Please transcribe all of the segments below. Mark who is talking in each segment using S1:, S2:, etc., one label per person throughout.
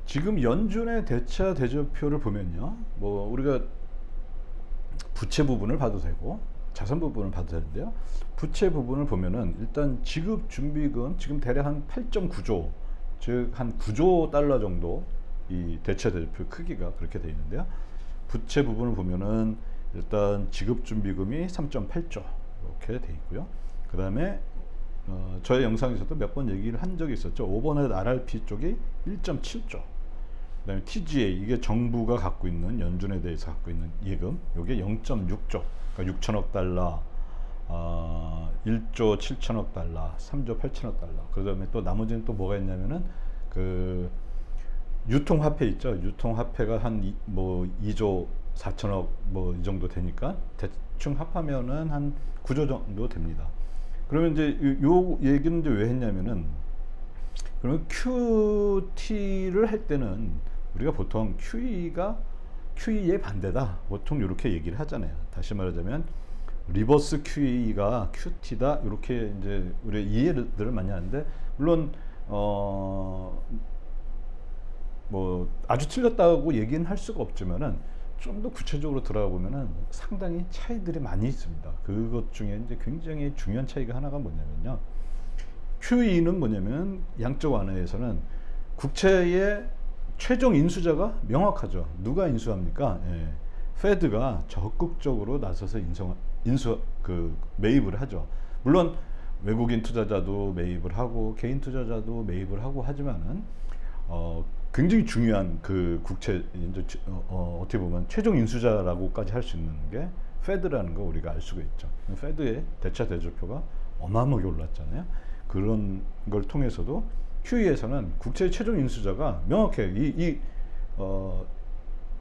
S1: 지금 연준의 대차 대조표를 보면요, 뭐 우리가 부채 부분을 봐도 되고 자산 부분을 봐도 되는데요. 부채 부분을 보면은 일단 지급 준비금 지금 대략 한 8.9조, 즉 한 9조 달러 정도 이 대차 대조표 크기가 그렇게 되어 있는데요. 부채 부분을 보면은 일단 지급 준비금이 3.8조 이렇게 돼 있고요. 그 다음에 저의 영상에서도 몇 번 얘기를 한 적이 있었죠. 오버넷 RRP 쪽이 1.7조. 그다음에 TGA, 이게 정부가 갖고 있는, 연준에 대해서 갖고 있는 예금, 이게 0.6조, 그러니까 6천억 달러, 1조 7천억 달러, 3조 8천억 달러. 그다음에 또 나머지는 또 뭐가 있냐면은 그 유통화폐 있죠. 유통화폐가 한 뭐 2조 4천억 뭐 이 정도 되니까 대충 합하면은 한 9조 정도 됩니다. 그러면 이제 요 얘기는 이제 왜 했냐면은, 그러면 QT를 할 때는 우리가 보통 QE의 반대다, 보통 이렇게 얘기를 하잖아요. 다시 말하자면 리버스 QE가 QT다, 이렇게 이제 우리 이해들을 많이 하는데, 물론 뭐 아주 틀렸다고 얘기는 할 수가 없지만은 좀 더 구체적으로 들어가 보면은 상당히 차이들이 많이 있습니다. 그것 중에 이제 굉장히 중요한 차이가 하나가 뭐냐면요, QE는 뭐냐면 양적 완화에서는 국채의 최종 인수자가 명확하죠. 누가 인수합니까? 예. 페드가 적극적으로 나서서 매입을 하죠. 물론 외국인 투자자도 매입을 하고 개인 투자자도 매입을 하고 하지만은 굉장히 중요한 그 국채, 어떻게 보면 최종 인수자라고까지 할 수 있는 게 페드라는 거 우리가 알 수가 있죠. 페드의 대차 대조표가 어마어마하게 올랐잖아요. 그런 걸 통해서도 QE에서는 국채의 최종 인수자가 명확해요.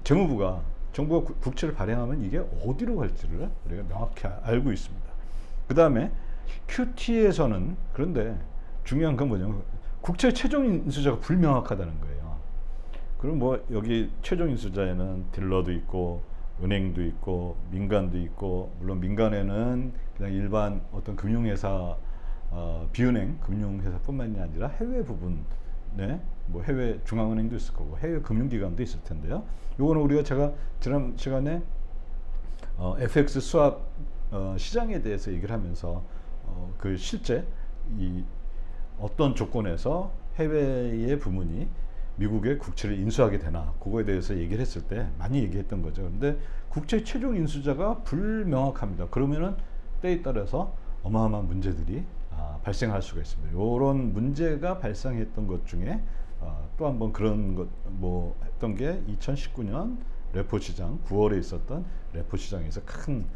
S1: 재무부가, 정부가 국채를 발행하면 이게 어디로 갈지를 우리가 명확히 알고 있습니다. 그 다음에 QT에서는, 그런데 중요한 건 뭐냐면 국채의 최종 인수자가 불명확하다는 거예요. 그럼 뭐 여기 최종 인수자에는 딜러도 있고 은행도 있고 민간도 있고, 물론 민간에는 그냥 일반 어떤 금융회사, 비은행 금융회사뿐만이 아니라 해외 부분에 뭐 해외 중앙은행도 있을 거고 해외 금융기관도 있을 텐데요. 요거는 우리가 제가 지난 시간에 FX 스왑 시장에 대해서 얘기를 하면서 그 실제 이 어떤 조건에서 해외의 부문이 미국의 국채를 인수하게 되나, 그거에 대해서 얘기를 했을 때 많이 얘기했던 거죠. 근데 국채 최종 인수자가 불명확합니다. 그러면은 때에 따라서 어마어마한 문제들이 발생할 수가 있습니다. 이런 문제가 발생했던 것 중에 또 한 번 그런 것 뭐 했던 게 2019년 레포 시장, 9월에 있었던 레포 시장에서 큰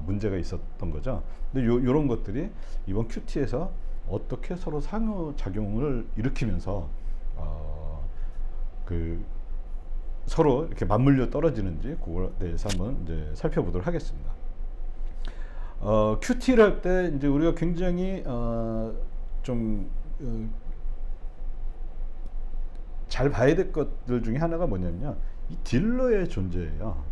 S1: 문제가 있었던 거죠. 근데 요런 것들이 이번 QT에서 어떻게 서로 상호작용을 일으키면서 그 서로 이렇게 맞물려 떨어지는지, 그거에 대해서 한번 이제 살펴보도록 하겠습니다. QT를 할 때 이제 우리가 굉장히 잘 봐야 될 것들 중에 하나가 뭐냐면요, 이 딜러의 존재예요.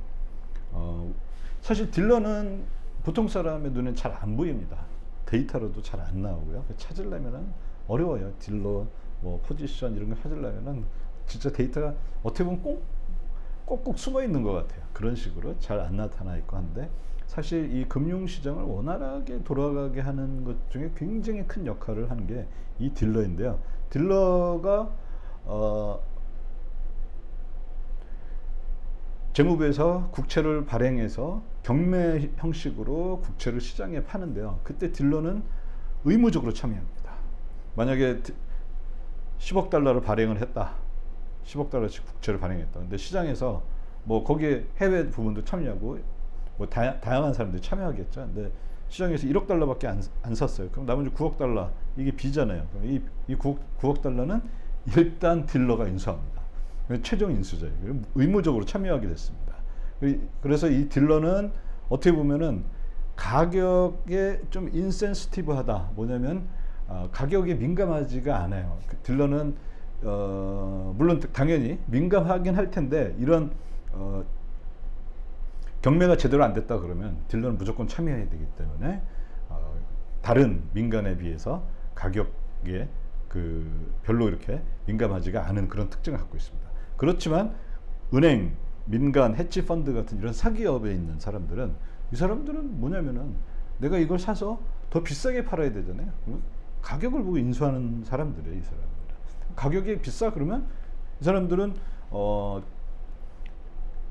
S1: 사실 딜러는 보통 사람의 눈엔 잘 안 보입니다. 데이터로도 잘 안 나오고요. 찾으려면은 어려워요. 딜러 뭐 포지션 이런 거 찾으려면은 진짜 데이터가 어떻게 보면 꼭꼭 숨어 있는 것 같아요. 그런 식으로 잘 안 나타나 있고 한데, 사실 이 금융시장을 원활하게 돌아가게 하는 것 중에 굉장히 큰 역할을 하는 게 이 딜러인데요. 딜러가 재무부에서 국채를 발행해서 경매 형식으로 국채를 시장에 파는데요. 그때 딜러는 의무적으로 참여합니다. 만약에 10억 달러를 발행을 했다. 10억 달러씩 국채를 발행했다. 근데 시장에서 뭐 거기에 해외 부분도 참여하고 뭐 다양한 사람들이 참여하겠죠. 근데 시장에서 1억 달러밖에 안 샀어요. 그럼 나머지 9억 달러, 이게 B잖아요. 그럼 이 9억 달러는 일단 딜러가 인수합니다. 최종 인수자예요. 의무적으로 참여하게 됐습니다. 그래서 이 딜러는 어떻게 보면은 가격에 좀 인센시티브하다. 뭐냐면 가격에 민감하지가 않아요. 딜러는 물론 당연히 민감하긴 할 텐데, 이런 경매가 제대로 안 됐다 그러면 딜러는 무조건 참여해야 되기 때문에 다른 민간에 비해서 가격에 별로 이렇게 민감하지가 않은 그런 특징을 갖고 있습니다. 그렇지만 은행, 민간, 헤지 펀드 같은 이런 사기업에 있는 사람들은 이 사람들은 뭐냐면은 내가 이걸 사서 더 비싸게 팔아야 되잖아요. 가격을 보고 인수하는 사람들이에요, 이 사람들은. 가격이 비싸 그러면 이 사람들은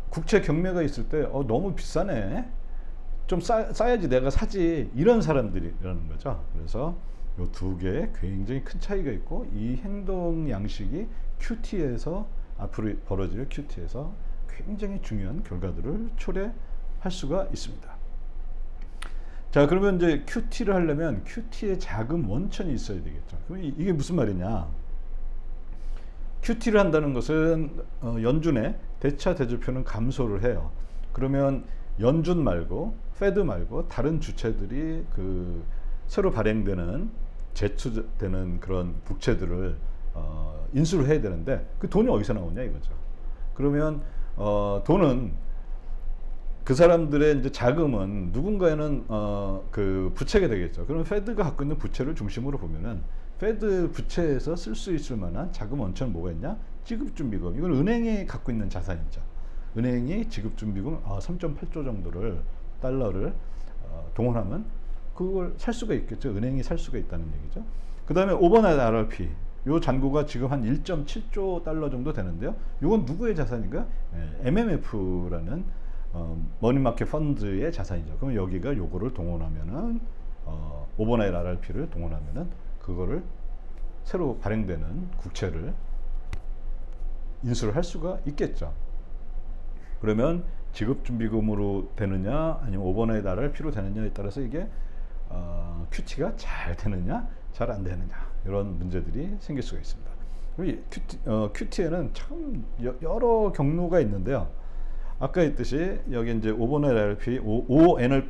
S1: 국채 경매가 있을 때 너무 비싸네. 좀 싸야지 내가 사지. 이런 사람들이라는 거죠. 그래서 이 두 개에 굉장히 큰 차이가 있고 이 행동 양식이 QT에서 앞으로 벌어질 QT에서 굉장히 중요한 결과들을 초래할 수가 있습니다. 자, 그러면 이제 QT를 하려면 QT의 자금 원천이 있어야 되겠죠. 그럼 이게 무슨 말이냐? QT를 한다는 것은 연준의 대차 대조표는 감소를 해요. 그러면 연준 말고 페드 말고 다른 주체들이 그 새로 발행되는 제출되는 그런 국채들을 인수를 해야 되는데 그 돈이 어디서 나오냐 이거죠. 그러면 돈은 그 사람들의 이제 자금은 누군가에는 그 부채가 되겠죠. 그럼 페드가 갖고 있는 부채를 중심으로 보면은 페드 부채에서 쓸 수 있을 만한 자금 원천은 뭐가 있냐? 지급준비금. 이건 은행이 갖고 있는 자산이죠. 은행이 지급준비금 3.8조 정도를 달러를 동원하면 그걸 살 수가 있겠죠. 은행이 살 수가 있다는 얘기죠. 그 다음에 오버나이트 RRP. 요 잔고가 지금 한 1.7조 달러 정도 되는데요. 이건 누구의 자산인가? MMF라는 머니마켓 펀드의 자산이죠. 그럼 여기가 요거를 동원하면은 오버나이트 RRP를 동원하면은 그거를 새로 발행되는 국채를 인수를 할 수가 있겠죠. 그러면 지급준비금으로 되느냐 아니면 오버나이트 RRP로 되느냐에 따라서 이게 QT가 잘 되느냐 잘 안 되느냐 이런 문제들이 생길 수가 있습니다. QT에는 참 여러 경로가 있는데요. 아까 했듯이 여기 이제 오버나이트 RRP,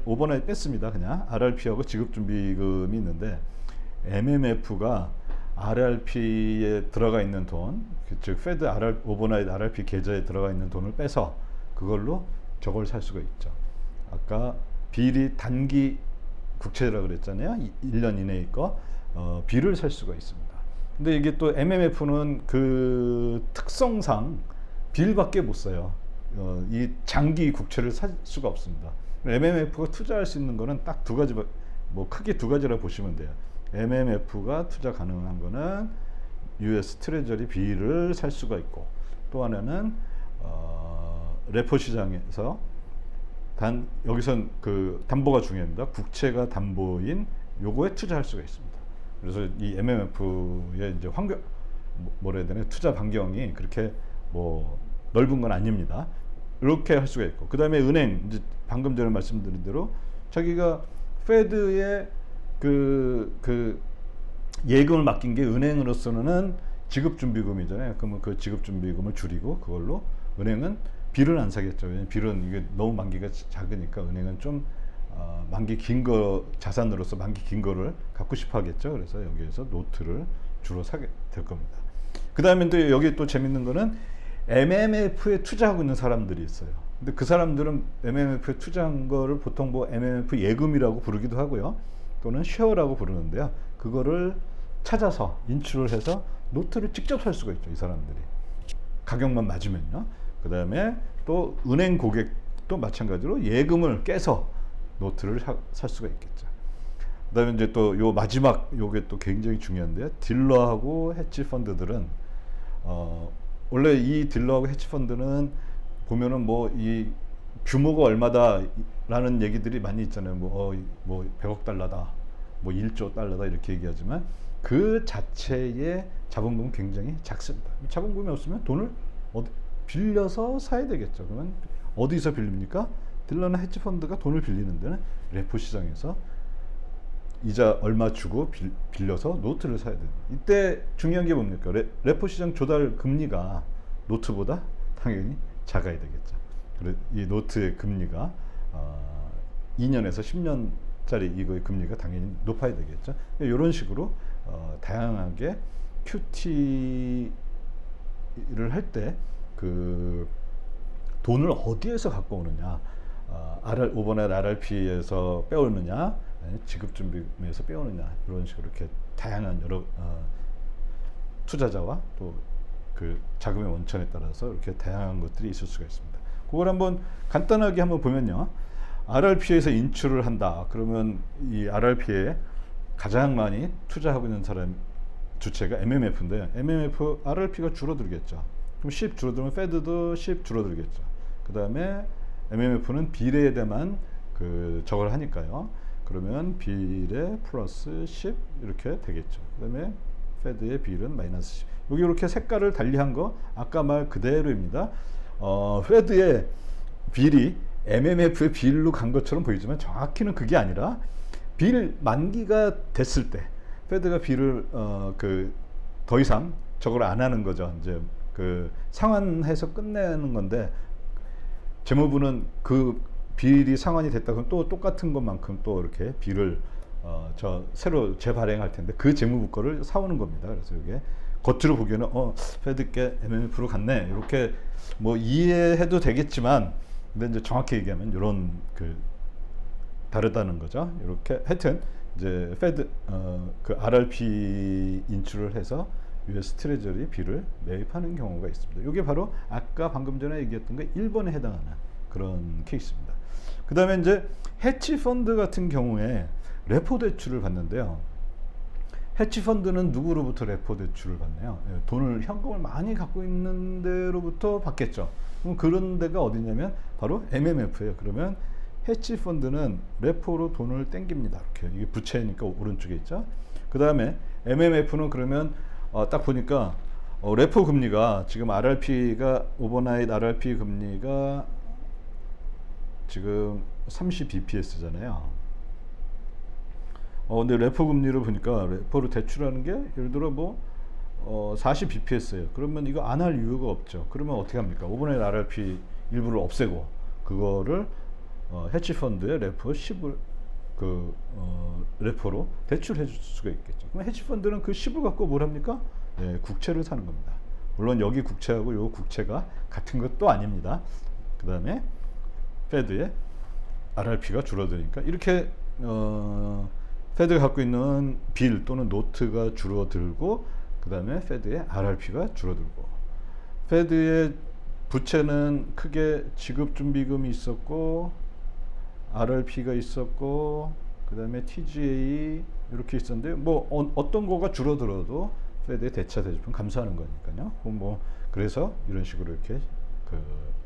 S1: 오버나이트 뺐습니다. 그냥 RRP하고 지급준비금이 있는데 MMF가 RRP에 들어가 있는 돈, 즉 페드 오버나이트 RRP 계좌에 들어가 있는 돈을 빼서 그걸로 저걸 살 수가 있죠. 아까 비리 단기 국채라고 그랬잖아요. 1년 이내의 거 비를 살 수가 있습니다. 근데 이게 또 MMF는 그 특성상 빌밖에 못 사요. 이 장기 국채를 살 수가 없습니다. MMF가 투자할 수 있는 거는 딱 두 가지, 뭐 크게 두 가지라 보시면 돼요. MMF가 투자 가능한 거는 US 트레저리 B를 살 수가 있고 또 하나는 레포 시장에서 여기선 그 담보가 중요합니다. 국채가 담보인 요거에 투자할 수가 있습니다. 그래서 이 MMF의 이제 뭐라 해야 되나 투자 반경이 그렇게 뭐 넓은 건 아닙니다. 이렇게 할 수가 있고 그 다음에 은행 이제 방금 전에 말씀드린 대로 자기가 페드의 그 예금을 맡긴 게 은행으로서는 지급준비금이잖아요. 그러면 그 지급준비금을 줄이고 그걸로 은행은 빌은 안 사겠죠. 왜냐면 빌은 이게 너무 만기가 작으니까 은행은 좀 만기 긴 거 자산으로서 만기 긴 거를 갖고 싶어 하겠죠. 그래서 여기에서 노트를 주로 사게 될 겁니다. 그 다음에 또 여기 또 재밌는 거는 MMF에 투자하고 있는 사람들이 있어요. 근데 그 사람들은 MMF에 투자한 거를 보통 뭐 MMF 예금이라고 부르기도 하고요. 또는 쉐어라고 부르는데요. 그거를 찾아서 인출을 해서 노트를 직접 살 수가 있죠. 이 사람들이. 가격만 맞으면요. 그 다음에 또 은행 고객도 마찬가지로 예금을 깨서 노트를 살 수가 있겠죠. 그 다음에 이제 또 요 마지막 요게 또 굉장히 중요한데요. 딜러하고 헤지 펀드들은 원래 이 딜러하고 헤지 펀드는 보면은 뭐 이 규모가 얼마다라는 얘기들이 많이 있잖아요. 뭐 100억 달러다, 뭐 1조 달러다 이렇게 얘기하지만 그 자체의 자본금은 굉장히 작습니다. 자본금이 없으면 돈을 빌려서 사야 되겠죠. 그러면 어디서 빌립니까? 딜러나 헤지 펀드가 돈을 빌리는 데는 레포 시장에서 이자 얼마 주고 빌려서 노트를 사야 됩니다. 이때 중요한 게 뭡니까? 레포 시장 조달 금리가 노트보다 당연히 작아야 되겠죠. 그래서 이 노트의 금리가 2년에서 10년짜리 이거의 금리가 당연히 높아야 되겠죠. 이런 식으로 다양하게 QT를 할 때 그 돈을 어디에서 갖고 오느냐, 오버나이트 RRP에서 빼오느냐, 지급준비금에서 빼오느냐 이런 식으로 이렇게 다양한 여러 투자자와 또 그 자금의 원천에 따라서 이렇게 다양한 것들이 있을 수가 있습니다. 그걸 한번 간단하게 한번 보면요. RRP에서 인출을 한다. 그러면 이 RRP에 가장 많이 투자하고 있는 사람 주체가 MMF인데 MMF RRP가 줄어들겠죠. 그럼 10 줄어들면 페드도 10 줄어들겠죠. 그 다음에 MMF는 비례에만 그 저걸 하니까요. 그러면 비례 플러스 10 이렇게 되겠죠. 그 다음에 페드의 비율은 마이너스 10. 여기 이렇게 색깔을 달리한 거 아까 말 그대로입니다. 페드의 비율이 MMF의 비율로 간 것처럼 보이지만 정확히는 그게 아니라 빌 만기가 됐을 때 페드가 비를 그 더 이상 저걸 안 하는 거죠. 이제 그 상환해서 끝내는 건데 재무부는 그 비율이 상환이 됐다 그러면 또 똑같은 것만큼 또 이렇게 비를 저 새로 재발행할 텐데 그 재무부 거를 사오는 겁니다. 그래서 이게 겉으로 보기에는 페드께 MMF로 갔네 이렇게 뭐 이해해도 되겠지만 근데 이제 정확히 얘기하면 이런 그 다르다는 거죠. 이렇게 하여튼 이제 페드 그 RRP 인출을 해서 US 트레저리 비를 매입하는 경우가 있습니다. 이게 바로 아까 방금 전에 얘기했던 게 1번에 해당하는 그런 케이스입니다. 그 다음에 이제 해치 펀드 같은 경우에 레포 대출을 받는데요. 해치 펀드는 누구로부터 레포 대출을 받나요? 돈을 현금을 많이 갖고 있는 데로부터 받겠죠. 그럼 그런 데가 어디냐면 바로 MMF예요. 그러면 해치 펀드는 레포로 돈을 땡깁니다. 이렇게 이게 부채니까 오른쪽에 있죠. 그 다음에 MMF는 그러면 딱 보니까 레포 금리가 지금 RRP가 오버나잇 RRP 금리가 지금 30bps잖아요. 근데 레포 금리를 보니까 레포로 대출하는 게 예를 들어 뭐 40bps예요. 그러면 이거 안 할 이유가 없죠. 그러면 어떻게 합니까? 오버나잇 RRP 일부를 없애고 그거를 해치 펀드의 레포 10을 그 레포로 대출해 줄 수가 있겠죠. 그럼 해치 펀드는 그 10을 갖고 뭘 합니까? 네, 국채를 사는 겁니다. 물론 여기 국채하고 요 국채가 같은 것도 아닙니다. 그 다음에 페드의 RRP가 줄어드니까 이렇게 페드가 갖고 있는 빌 또는 노트가 줄어들고 그 다음에 페드의 RRP가 줄어들고 페드의 부채는 크게 지급준비금이 있었고 RRP가 있었고 그 다음에 TGA 이렇게 있었는데 뭐 어떤 거가 줄어들어도 페드의 대차 대조금 감소하는 거니까요. 뭐 그래서 이런 식으로 이렇게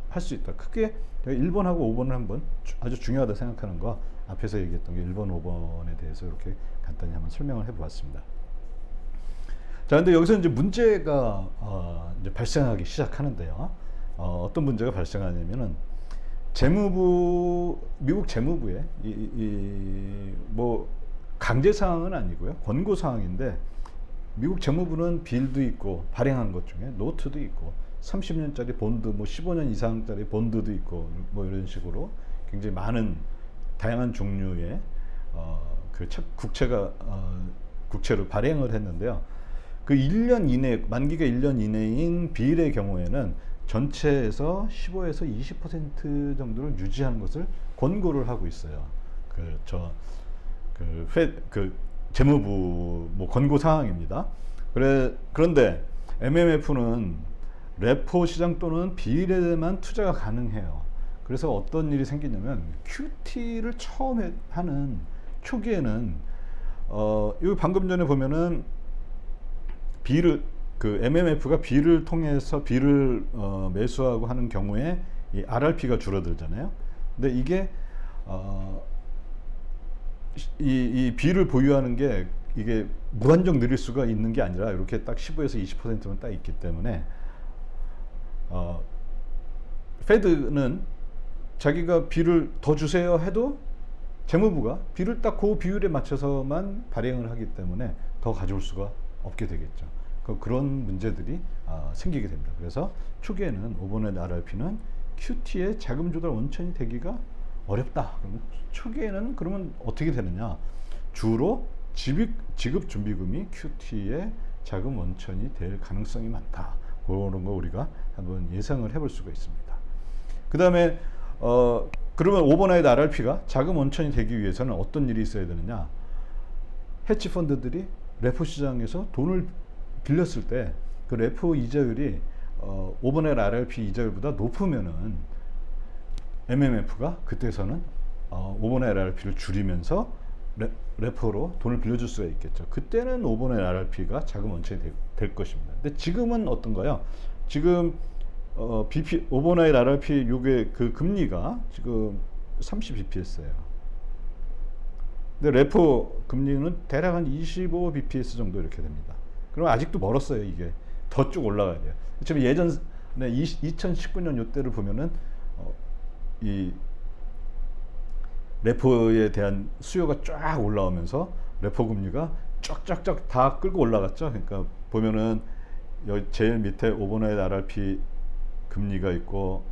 S1: 할 수 있다. 크게 1번하고 5번을 한번 아주 중요하다 생각하는 거 앞에서 얘기했던 게 1번, 5번에 대해서 이렇게 간단히 한번 설명을 해보았습니다. 자, 근데 여기서 이제 문제가 이제 발생하기 시작하는데요. 어떤 문제가 발생하냐면은 미국 재무부에 뭐 강제 사항은 아니고요, 권고 사항인데 미국 재무부는 빌도 있고 발행한 것 중에 노트도 있고 30년짜리 본드, 뭐 15년 이상짜리 본드도 있고 뭐 이런 식으로 굉장히 많은 다양한 종류의 그 국채를 발행을 했는데요. 그 1년 이내 만기가 1년 이내인 빌의 경우에는 전체에서 15에서 20% 정도를 유지하는 것을 권고를 하고 있어요. 재무부 뭐 권고 사항입니다. 그런데 MMF는 레포 시장 또는 비례에만 투자가 가능해요. 그래서 어떤 일이 생기냐면 QT를 처음 하는 초기에는 여기 방금 전에 보면은 MMF가 B를 통해서 B를 매수하고 하는 경우에 이 RRP가 줄어들잖아요. 근데 이게 이 B를 보유하는 게 이게 무한정 늘릴 수가 있는 게 아니라 이렇게 딱 15에서 20%만 딱 있기 때문에 페드는 자기가 B를 더 주세요 해도 재무부가 B를 딱 그 비율에 맞춰서만 발행을 하기 때문에 더 가져올 수가 없게 되겠죠. 그런 문제들이 생기게 됩니다. 그래서 초기에는 오버넷 RRP는 QT의 자금 조달 원천이 되기가 어렵다. 그러면 초기에는 그러면 어떻게 되느냐? 주로 지급 준비금이 QT의 자금 원천이 될 가능성이 많다. 그런 거 우리가 한번 예상을 해볼 수가 있습니다. 그 다음에 그러면 오버나잇 RRP가 자금 원천이 되기 위해서는 어떤 일이 있어야 되느냐? 해치 펀드들이 레포 시장에서 돈을 빌렸을 때 그 레포 이자율이 5분의 RRP 이자율보다 높으면은 MMF가 그때서는 5분의 RRP를 줄이면서 레포로 돈을 빌려줄 수가 있겠죠. 그때는 5분의 RRP가 자금 원천이 될 것입니다. 근데 지금은 어떤가요? 지금 BP 5분의 RRP 요게 그 금리가 지금 30bps예요. 근데 레포 금리는 대략 한 25bps 정도 이렇게 됩니다. 그럼 아직도 멀었어요. 이게 더 쭉 올라가야 돼요. 지금 예전에 2019년 요때를 보면은 이 레포에 대한 수요가 쫙 올라오면서 레포 금리가 쫙쫙쫙 다 끌고 올라갔죠. 그러니까 보면은 여기 제일 밑에 5분의 RRP 금리가 있고,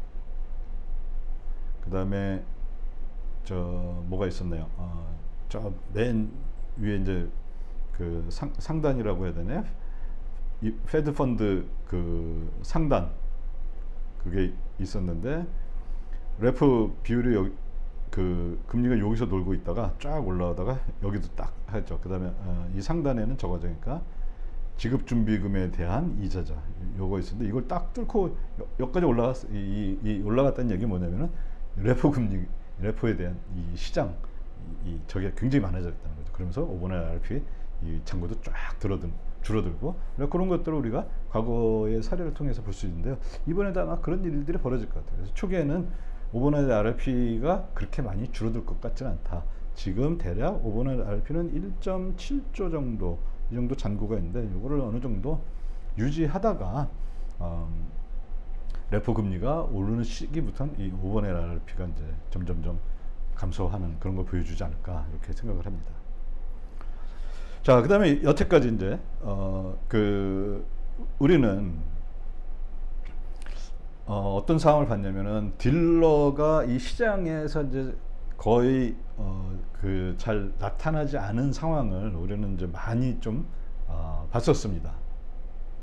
S1: 그 다음에 저 뭐가 있었나요? 저 맨 위에 이제 그 상단이라고 해야 되나요? 이 페드 펀드 그 상단 그게 있었는데, 레포 비율이 여기 그 금리가 여기서 놀고 있다가 쫙 올라오다가 여기도 딱 했죠. 그 다음에 이 상단에는 적어져니까 지급준비금에 대한 이자자 요거 있었는데, 이걸 딱 뚫고 여기까지 올라갔어. 이 올라갔다는 얘기 뭐냐면은 레포 금리, 레포에 대한 이 시장 저게 굉장히 많아졌다는 거죠. 그러면서 5분의 RRP 이 잔고도 쫙 줄어들고, 그런 것들을 우리가 과거의 사례를 통해서 볼 수 있는데요. 이번에도 아마 그런 일들이 벌어질 것 같아요. 그래서 초기에는 5분의 RRP가 그렇게 많이 줄어들 것 같지는 않다. 지금 대략 5분의 RRP는 1.7조 정도, 이 정도 잔고가 있는데, 이거를 어느 정도 유지하다가 레포 금리가 오르는 시기부터는 이 5분의 RRP가 이제 점점점 감소하는 그런 걸 보여주지 않을까, 이렇게 생각을 합니다. 자, 그 다음에 여태까지 이제 우리는 어떤 상황을 봤냐면은, 딜러가 이 시장에서 이제 거의 잘 나타나지 않은 상황을 우리는 이제 많이 좀 봤었습니다.